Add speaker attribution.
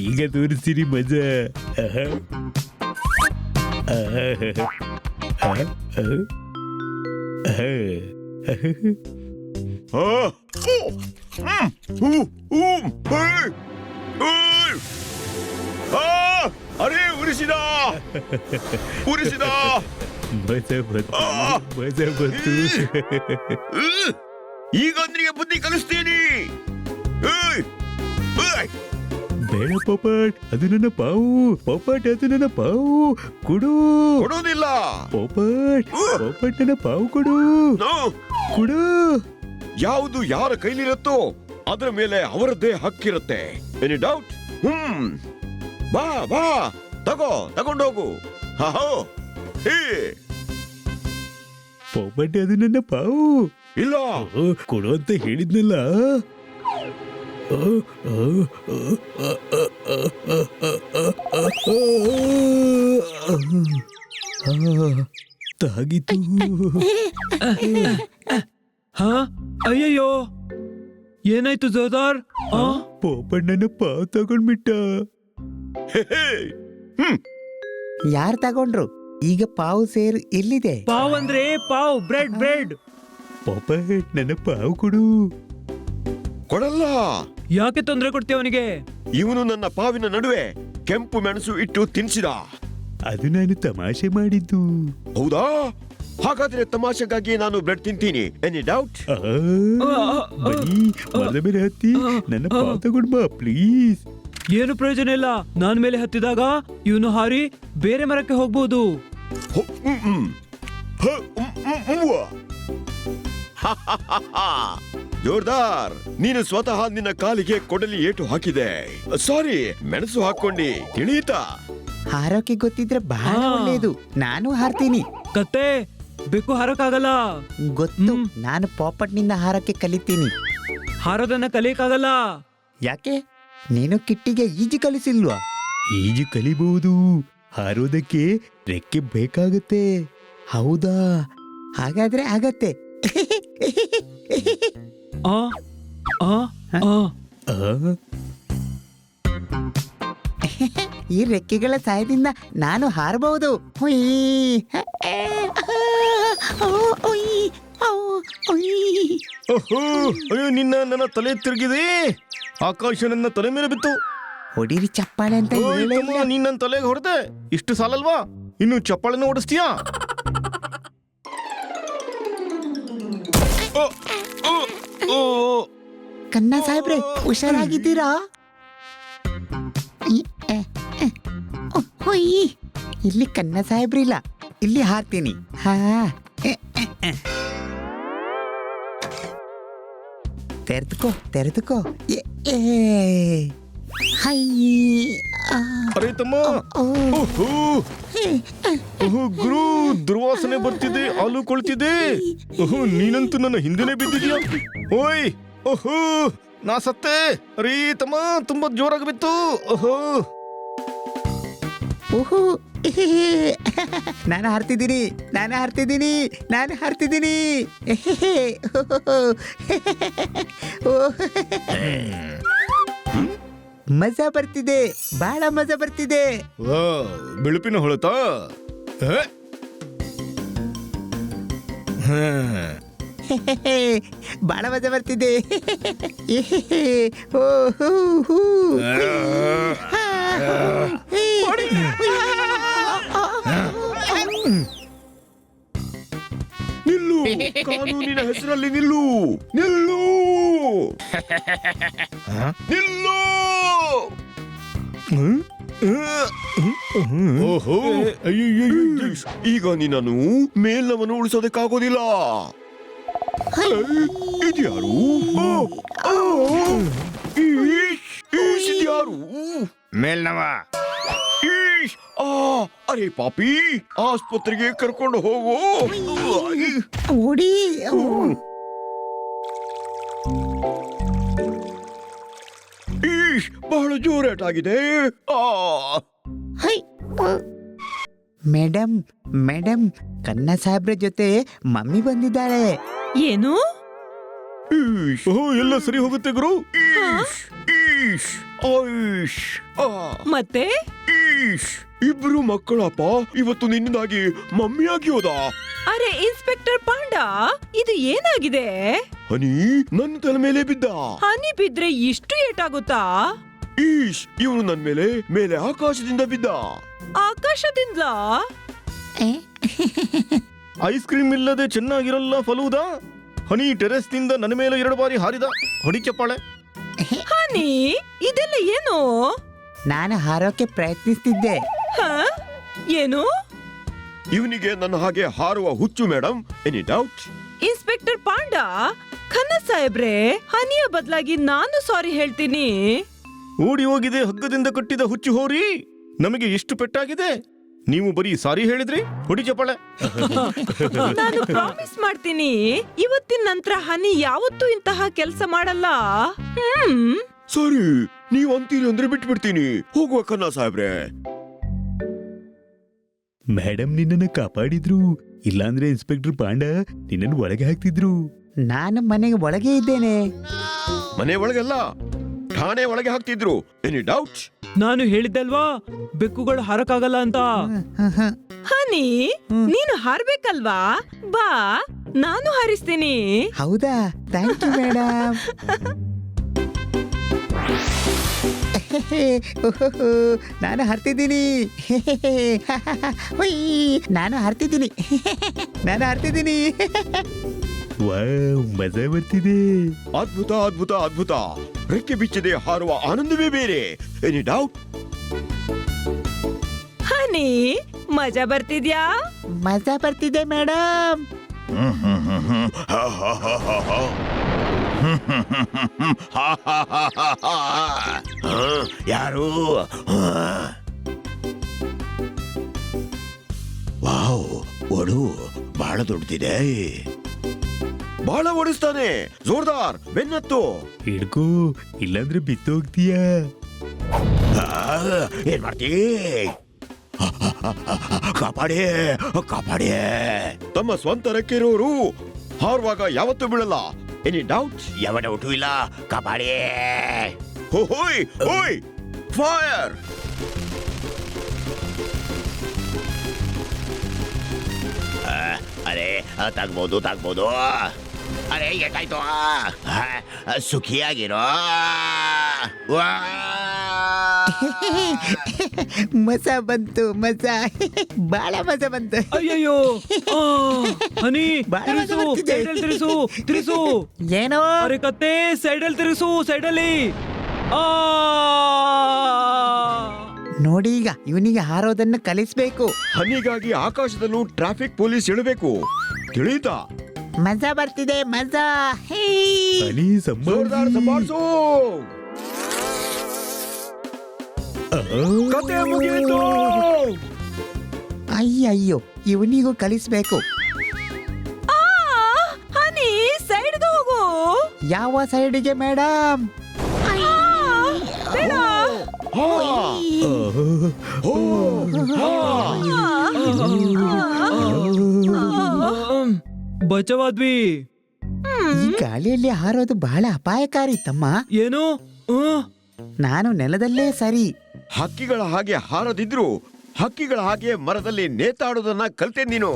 Speaker 1: ಈಗ ತೋರಿಸ್ತೀರಿ ಮಜಾ.
Speaker 2: ಅರೆ ಉರಿಸಿದ
Speaker 1: ಮಜಾ ಬಂತು, ಮಜಾ ಬಂತು.
Speaker 2: ಈಗ ನಿನಗೆ ಬುದ್ಧಿ ಕಲಿಸ್ತೀನಿ.
Speaker 1: ಬೇಡ ಪಾಪಟ್, ಅದು ನನ್ನ ಪಾವು. ಪಾಪಟ್, ಅದು ನನ್ನ ಪಾವು. ಕೊಡು.
Speaker 2: ಕೊಡೋದಿಲ್ಲ.
Speaker 1: ಪಾಪಟ್, ಪಾಪಟ್, ನನ್ನ ಪಾವು ಕೊಡು. ಕೊಡು.
Speaker 2: ಯಾವುದು ಯಾರ ಕೈಲಿರುತ್ತೋ ಅದರ ಮೇಲೆ ಅವರದ್ದೇ ಹಕ್ಕಿರುತ್ತೆ. Any doubt? ಬಾ ಬಾ, ತಗೊಂಡೋಗು.
Speaker 1: ಪಾಪಟ್, ಅದು ನನ್ನ ಪಾವು.
Speaker 2: ಇಲ್ಲ,
Speaker 1: ಕೊಡು ಅಂತ ಹೇಳಿದ್ನಲ್ಲ. ತಾಗಿತು.
Speaker 3: ಅಯ್ಯಯ್ಯೋ, ಏನಾಯ್ತು ಜೋದಾರ್?
Speaker 1: ಪಾಪಟ್ ನನ್ನ ಪಾವು ತಗೊಂಡ್ಬಿಟ್ಟ.
Speaker 4: ಯಾರು ತಗೊಂಡ್ರು? ಈಗ ಪಾವು ಸೇರು ಎಲ್ಲಿದೆ?
Speaker 3: ಪಾವ್ ಅಂದ್ರೆ ಪಾವ್, ಬ್ರೆಡ್ ಬ್ರೆಡ್.
Speaker 1: ಪಾಪಟ್, ನನ್ನ ಪಾವು ಕೊಡು.
Speaker 2: ಕೊಡಲ್ಲ.
Speaker 3: ಯಾಕೆ ತೊಂದರೆ ಕೊಡ್ತೀಯ ಅವನಿಗೆ?
Speaker 2: ಇವನು ನನ್ನ ಪಾವಿನ ನಡುವೆ ಕೆಂಪು ಮೆಣಸು ಇಟ್ಟು ತಿನ್ಸಿದ.
Speaker 1: ಅದು ನಾನು ತಮಾಷೆ ಮಾಡಿದ್ದು.
Speaker 2: ಹೌದಾ? ಹಾಗಾದ್ರೆ ತಮಾಷೆಗಾಗಿ ನಾನು ಬ್ರೆಡ್ ತಿಂತೀನಿ. Any doubt?
Speaker 1: ಬನ್ನಿ, ಮರದ ಮೇಲೆ ಹತ್ತಿ ನನ್ನ ಪಾವು ತಗೊಂಡ್ ಬಾ ಪ್ಲೀಸ್.
Speaker 3: ಏನು ಪ್ರಯೋಜನ ಇಲ್ಲ. ನಾನ್ ಮೇಲೆ ಹತ್ತಿದಾಗ ಇವನು ಹಾರಿ ಬೇರೆ ಮರಕ್ಕೆ ಹೋಗ್ಬೋದು.
Speaker 2: ಜೋರ್ದಾರ್, ನೀನು ಸ್ವತಃ ನಿನ್ನ ಕಾಲಿಗೆ ಕೊಡಲಿ ಏಟು ಹಾಕಿದೆ. ಸಾರಿ, ಮೆಣಸು ಹಾಕೊಂಡಿ. ತಿಳಿಯಿತಾ?
Speaker 4: ಹಾರೋಕೆ ಗೊತ್ತಿದ್ರೆ ಬಹಳ ಒಳ್ಳೇದು. ನಾನು ಹಾರ್ತೀನಿ.
Speaker 3: ಕತ್ತೆ, ಬೆಕ್ಕು ಹಾರಕ್ಕಾಗಲ್ಲ.
Speaker 4: ಗೊತ್ತು, ನಾನು ಪಾಪಟ್ನಿಂದ ಹಾರಕ್ಕೆ ಕಲಿತೀನಿ.
Speaker 3: ಹಾರೋದನ್ನ ಕಲಿಯಕ್ಕಾಗಲ್ಲ.
Speaker 4: ಯಾಕೆ? ನೀನು ಕಿಟ್ಟಿಗೆ ಈಜು ಕಲಿಸಿಲ್ವಾ?
Speaker 1: ಈಜು ಕಲಿಬಹುದು, ಹಾರೋದಕ್ಕೆ ರೆಕ್ಕೆ ಬೇಕಾಗತ್ತೆ.
Speaker 4: ಹೌದಾ? ಹಾಗಾದ್ರೆ ಆಗತ್ತೆ.
Speaker 3: ಆ ಆ ಆ
Speaker 4: ಈ ರೆಕ್ಕೆಗಳ ಸಹಾಯದಿಂದ ನಾನು ಹಾರಬಹುದು.
Speaker 2: ಅಯ್ಯೋ, ನನ್ನ ತಲೆ ತಿರುಗಿದೆ. ಆಕಾಶ ನನ್ನ ತಲೆ ಮೇಲೆ ಬಿತ್ತು.
Speaker 4: ಹೊಡಿರಿ ಚಪ್ಪಾಳೆ ಅಂತ ಹೇಳಿಲ್ಲ.
Speaker 2: ನೀನ್ ನನ್ನ ತಲೆಗೆ ಹೊಡೆದೆ. ಇಷ್ಟು ಸಾಲಲ್ವಾ? ಇನ್ನು ಚಪ್ಪಾಳೆನ ಓಡಿಸ್ತೀಯಾ?
Speaker 4: ಕನ್ನ ಸಾಹೇಬ್ರೆ, ಹುಷಾರಾಗಿದ್ದೀರಾ? ಇಲ್ಲಿ ಕನ್ನ ಸಾಹೇಬ್ರಿಲ್ಲ, ಇಲ್ಲಿ ಹಾರ್ತೀನಿ. ತೆರೆದುಕೋ ತೆರೆದುಕೋ.
Speaker 2: ಅರೆ ತಮ್ಮ, ಗುರು, ದುರ್ವಾಸನೆ ಬರ್ತಿದೆ, ಹಾಲು ಕೊಳ್ತಿದೆ. ನೀನಂತೂ ನನ್ನ ಹಿಂದೆನೆ ಬಿದ್ದಿದ್ಯಾ. ಓಯ್, ಓಹೋ, ನಾ ಸತ್ತೆ. ಅರೇ ತಮ್ಮ, ತುಂಬಾ ಜೋರಾಗಿ ಬಿತ್ತು. ಓಹೋ
Speaker 4: ಓಹೋ, ನಾನು ಹಾರ್ತಿದ್ದೀನಿ, ನಾನು ಹಾರ್ತಿದ್ದೀನಿ, ನಾನು ಹಾರ್ತಿದ್ದೀನಿ. ಮಜಾ ಬರ್ತಿದೆ, ಬಹಳ ಮಜಾ ಬರ್ತಿದೆ.
Speaker 2: ಬಿಳುಪಿನ ಹೊಳತಾ?
Speaker 4: ಬಹಳ ಮಜಾ ಬರ್ತಿದೆ.
Speaker 2: ನಿಲ್ಲು, ಕಾನೂನಿನ ಹೆಸರಲ್ಲಿ ನಿಲ್ಲು, ನಿಲ್ಲು, ನಿಲ್ಲು. ಓಹೋ, ಈಗ ನಿನ್ನನ್ನು ಮೇಲ್ನವನ್ನು ಉಳಿಸೋದಕ್ಕಾಗೋದಿಲ್ಲ. ಇದ್ಯಾರು? ಇದ್ಯಾರು? ಮೇಲ್ನವ. ಅರೆ ಪಾಪಿ, ಆಸ್ಪತ್ರೆಗೆ ಕರ್ಕೊಂಡು ಹೋಗು.
Speaker 4: ಓಡಿ.
Speaker 2: ಬಹಳ ಜೋರಾಟಾಗಿದೆ.
Speaker 4: ಮೇಡಮ್ ಮೇಡಮ್ ಕನ್ನ ಸಾಹೇಬ್ರ ಜೊತೆ ಮಮ್ಮಿ ಬಂದಿದ್ದಾಳೆ.
Speaker 5: ಏನು?
Speaker 2: ಓಹೋ, ಎಲ್ಲ ಸರಿ ಹೋಗುತ್ತೆ ಗುರು. ಈಶ್, ಈಶ್, ಆಯುಷ್, ಆ,
Speaker 5: ಮತ್ತೆ
Speaker 2: ಈಶ್. ಇಬ್ರು ಮಕ್ಕಳಪ್ಪ ಇವತ್ತು ನಿನ್ನಿಂದಾಗಿ ಮಮ್ಮಿಯಾಗಿ ಹೋದ.
Speaker 5: ಅರೆ ಇನ್ಸ್ಪೆಕ್ಟರ್ ಪಾಂಡ, ಇದು ಏನಾಗಿದೆ?
Speaker 2: ಹನಿ ನನ್ನ ತಲೆ ಮೇಲೆ ಬಿದ್ದ.
Speaker 5: ಹನಿ ಬಿದ್ರೆ ಇಷ್ಟು ಏಟಾಗುತ್ತಾ?
Speaker 2: ಈಶ್, ಇವನು ನನ್ ಮೇಲೆ ಆಕಾಶದಿಂದ ಬಿದ್ದ.
Speaker 5: ಆಕಾಶದಿಂದ?
Speaker 2: ಐಸ್ ಕ್ರೀಮ್ ಇಲ್ಲದೆ ಚೆನ್ನಾಗಿರಲ್ಲ ಫಲೂದಾ. ಹನಿ ಟೆರೆಸ್ ನಿಂದ ನನ್ನ ಮೇಲೆ 2 ಬಾರಿ ಹಾರಿದ. ಹೊಡಿ ಚಪ್ಪಾಳೆ.
Speaker 5: ಹನಿ, ಇದೆಲ್ಲ ಏನು?
Speaker 4: ನಾನು ಹಾರೋಕೆ ಪ್ರಯತ್ನಿಸ್ತಿದ್ದೆ.
Speaker 5: ಹ? ಏನು?
Speaker 2: ಇವನಿಗೆ ನನ್ನ ಹಾಗೆ ಹಾರುವ ಹುಚ್ಚು ಮೇಡಮ್. Any doubt?
Speaker 5: ಇನ್ಸ್ಪೆಕ್ಟರ್ ಪಾಂಡ, ಖನ್ನ ಸಾಹೇಬ್ರೆ, ಹನಿಯ ಬದಲಾಗಿ ನಾನು ಸಾರಿ ಹೇಳ್ತೀನಿ.
Speaker 2: ಓಡಿ ಹೋಗಿದೆ ಹಗ್ಗದಿಂದ ಕಟ್ಟಿದ ಹುಚ್ಚು ಹೋರಿ. ನಮಗೆ ಎಷ್ಟು ಪೆಟ್ಟಾಗಿದೆ. ನೀವು ಬರೀ ಸಾರಿ ಹೇಳಿದ್ರಿ. ಹೊಡಿ ಚಪ್ಪಾಳೆ.
Speaker 5: ನಾನು ಪ್ರಾಮಿಸ್ ಮಾಡ್ತೀನಿ, ಇವತ್ತಿನ ನಂತರ ಹನಿ ಯಾವತ್ತೂ ಇಂತಹ ಕೆಲಸ ಮಾಡಲ್ಲ.
Speaker 2: ಸರಿ, ನೀವು ಅಂತೀರಿ ಅಂದ್ರೆ ಬಿಟ್ಬಿಡ್ತೀನಿ. ಹೋಗುವ ಕನ್ನ ಸಾಹೇಬ್ರೆ.
Speaker 1: ಮೇಡಮ್ ನಿನ್ನನ್ನು ಕಾಪಾಡಿದ್ರು. ಇಲ್ಲಾಂದ್ರೆ ಇನ್ಸ್ಪೆಕ್ಟರ್ ಪಾಂಡ ನಿನ್ನನ್ನು ಒಳಗೆ ಹಾಕ್ತಿದ್ರು.
Speaker 4: ನಾನು ಮನೆಗೆ ಒಳಗೆ ಇದ್ದೇನೆ.
Speaker 2: ಮನೆ ಒಳಗೆಲ್ಲ ಠಾಣೆ ಒಳಗೆ ಹಾಕ್ತಿದ್ರು. Any doubt?
Speaker 3: ನಾನು ಹೇಳಿದ್ದಲ್ವಾ ಬೆಕ್ಕುಗಳು ಹಾರಕ್ಕಾಗಲ್ಲ ಅಂತ.
Speaker 5: ಹನಿ, ನೀನು ಹಾರ್ಬೇಕಲ್ವಾ? ಬಾ, ನಾನು ಹಾರಿಸ್ತೀನಿ.
Speaker 4: ಹೌದಾ? Thank you madam. ನಾನು ಹರ್ತಿದ್ದೀನಿ. ನಾನು ಹರ್ತಿದ್ದೀನಿ. ನಾನು ಹರ್ತಿದ್ದೀನಿ.
Speaker 1: ವಾವ್, ಮಜಾ ಬರ್ತಿದೆ.
Speaker 2: ಅದ್ಭುತ ಅದ್ಭುತ ಅದ್ಭುತ. ರೆಕ್ಕೆ ಬಿಚ್ಚದೆ ಹಾರುವ ಆನಂದವೇ ಬೇರೆ. Any doubt?
Speaker 5: ಹನಿ, ಮಜಾ ಬರ್ತಿದ್ಯಾ?
Speaker 4: ಮಜಾ ಬರ್ತಿದೆ ಮೇಡಮ್.
Speaker 2: ಯಾರು? ವಾವ್, ಒಡು ಬಹಳ ದೊಡ್ಡದಿದೆ. ಬಹಳ ಓಡಿಸ್ತಾನೆ. ಜೋರ್ದಾರ್, ಬೆನ್ನತ್ತು.
Speaker 1: ಹಿಡ್ಕೋ, ಇಲ್ಲಾಂದ್ರೆ ಬಿತ್ತು ಹೋಗ್ತೀಯಾ.
Speaker 2: ಏನ್ ಮಾಡ್ತೀ? ಕಾಪಾಡಿ ಕಾಪಾಡಿ. ತಮ್ಮ ಸ್ವಂತ ರೆಕ್ಕೆ ಇರೋರು ಹಾರುವಾಗ ಯಾವತ್ತೂ ಬೀಳಲ್ಲ. Any doubt? ಯಾವ ಡೌಟು ಇಲ್ಲ. ಕಾಪಾಡಿ. ಹೋಯ್ ಹೋಯ್, ಫೈರ್. ಅರೆ ತಾಗ್ಬೋದು. ಅರೆ ಏಟಾಯ್ತು? ಸುಖಿಯಾಗಿರೋ.
Speaker 4: ಮಜಾ ಬಂತು, ಮಜಾ. ಬಹಳ ಮಜಾ ಬಂತು.
Speaker 3: ಅಯ್ಯಯ್ಯೋ, ಆ, ಹನಿ
Speaker 4: ಬಾಳ
Speaker 3: ತಿರುಸು,
Speaker 4: ಮಜಾ ಬರ್ತಿದೆ.
Speaker 3: ಸೈಡಲ್ಲಿ ತಿರುಸು.
Speaker 4: ಏನೋ?
Speaker 3: ಅರೆ ಕತ್ತೆ, ಸೈಡಲ್ಲಿ ತಿರುಸು, ಸೈಡಲ್ಲಿ. ಆ
Speaker 4: ನೋಡಿ, ಈಗ ಇವನಿಗೆ ಹಾರೋದನ್ನು ಕಲಿಸ್ಬೇಕು.
Speaker 2: ಹನಿಗಾಗಿ ಆಕಾಶದಲ್ಲೂ ಟ್ರಾಫಿಕ್ ಪೊಲೀಸ್ ಇಳಬೇಕು. ತಿಳಿತಾ?
Speaker 4: ಮಜಾ ಬರ್ತಿದೆ, ಮಜಾ. ಹೇ.
Speaker 1: ಹನಿ
Speaker 2: ಜೋರ್ದಾರ್
Speaker 1: ಸಂಭಾಳಿಸಿ.
Speaker 2: ಸಂಭಾಳ್ಸು. ಕತೆ ಮುಗಿಯಿತು.
Speaker 4: ಅಯ್ಯಯ್ಯೋ, ಇವನಿಗೂ ಕಲಿಸ್ಬೇಕು.
Speaker 5: ಆ, ಹನಿ, ಸೈಡ್ಗೆ ಹೋಗು.
Speaker 4: ಯಾವ ಸೈಡಿಗೆ ಮೇಡಮ್?
Speaker 5: ಬೇಡ.
Speaker 2: ಹಾ. ಹೋ. ಹಾ.
Speaker 3: ಬಚಾವಾದ್ವಿ.
Speaker 4: ಈ ಗಾಳಿಯಲ್ಲಿ ಹಾರೋದು ಬಹಳ ಅಪಾಯಕಾರಿ ತಮ್ಮ.
Speaker 3: ಏನು?
Speaker 4: ನಾನು ನೆಲದಲ್ಲೇ ಸರಿ.
Speaker 2: ಹಕ್ಕಿಗಳ ಹಾಗೆ ಹಾರದಿದ್ರು ಹಕ್ಕಿಗಳ ಹಾಗೆ ಮರದಲ್ಲಿ ನೇತಾಡೋದನ್ನ ಕಲ್ತೆ ನೀನು.